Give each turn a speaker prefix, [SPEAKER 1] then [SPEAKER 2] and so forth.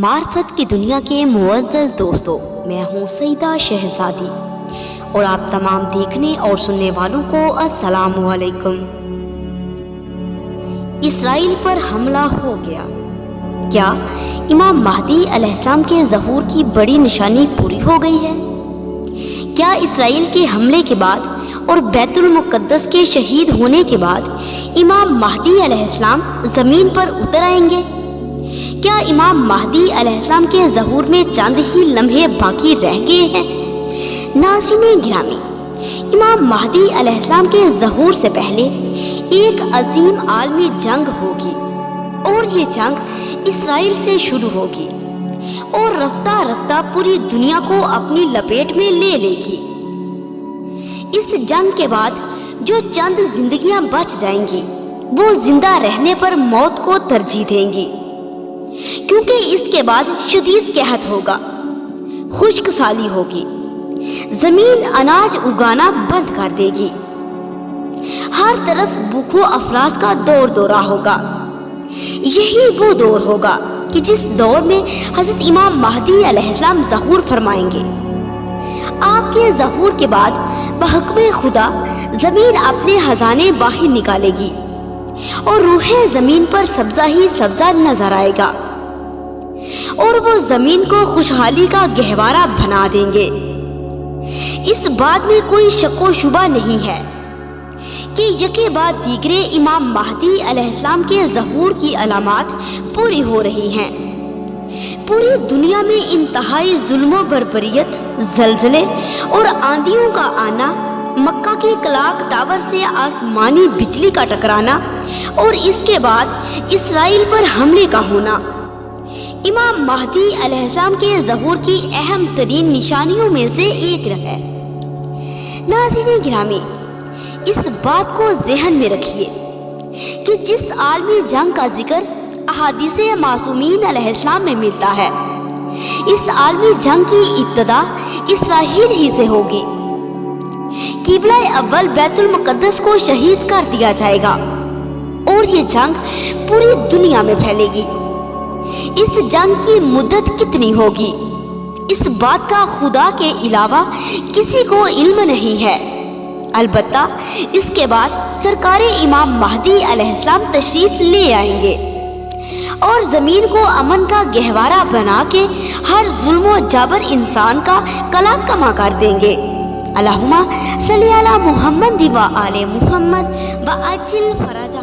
[SPEAKER 1] मार्फत की दुनिया के मुअज़्ज़ज़ दोस्तों, मैं हूँ सईदा शहज़ादी और आप तमाम देखने और सुनने वालों को अस्सलामु अलैकुम। इसराइल पर हमला हो गया। क्या इमाम महदी अलैहिस्सलाम के ज़हूर की बड़ी निशानी पूरी हो गई है? क्या इसराइल के हमले के बाद और बैतुल मुक़द्दस के शहीद होने के बाद इमाम महदी अलैहिस्सलाम ज़मीन पर उतर आएंगे? क्या इमाम महदी अलैहिस्सलाम के ज़हूर में चंद ही लम्हे बाकी रह गए हैं? नाज़रीन गिरामी, इमाम महदी अलैहिस्सलाम के ज़हूर से पहले एक अजीम आलमी जंग होगी और ये जंग इसराइल से शुरू होगी और रफ्ता रफ्ता पूरी दुनिया को अपनी लपेट में ले लेगी। इस जंग के बाद जो चंद जिंदगियां बच जाएंगी वो जिंदा रहने पर मौत को तरजीह देंगी, क्योंकि इसके बाद शदीद कहत होगा, खुश्क साली होगी, जमीन अनाज उगाना बंद कर देगी, हर तरफ भूखो अफराज का दौर दौरा होगा। यही वो दौर होगा कि जिस दौर में हज़रत इमाम महदी अलैहिस्सलाम ज़हूर फरमाएंगे। आपके ज़हूर के बाद बहक्मे खुदा जमीन अपने खजाने बाहर निकालेगी और रूहे जमीन पर सब्जा ही सब्जा नजर आएगा और वो जमीन को खुशहाली का गहवारा बना देंगे। इस बात में कोई शक्को शुबा नहीं है कि यके बाद दीगरे इमाम महदी अलैहिस्सलाम के ज़हूर की अलामात पूरी हो रही हैं। पूरी दुनिया में इंतहाई जुल्म बर्बरियत, जलजले और आंधियों का आना, मक्का के क्लॉक टावर से आसमानी बिजली का टकराना और इसके बाद इसराइल पर हमले का होना इमाम महदी अलैहिस्सलाम के ज़हूर की अहम तरीन निशानियों में से एक है। नाज़रीन गिरामी, इस बात को ज़हन में रखिए कि जिस आलमी जंग का जिक्र अहादीसे मासूमीन अलैहिस्सलाम में मिलता है, इस आलमी जंग की इब्तिदा इसराइल ही से होगी। किबला अव्वल बैतुल मुक़द्दस को शहीद कर दिया जाएगा और ये जंग पूरी दुनिया में फैलेगी। इस जंग की मुद्दत कितनी होगी, इस बात का खुदा के अलावा किसी को इल्म नहीं है। अलबत्ता इसके बाद सरकारे इमाम महदी अलैहिस्सलाम तशरीफ ले आएंगे और ज़मीन को अमन का गहवारा बना के हर जुल्म जाबर इंसान का कला कमा कर देंगे। अल्लाहुम्मा सल्ली अला मुहम्मद व आले मुहम्मद व अज्जिल फरजा।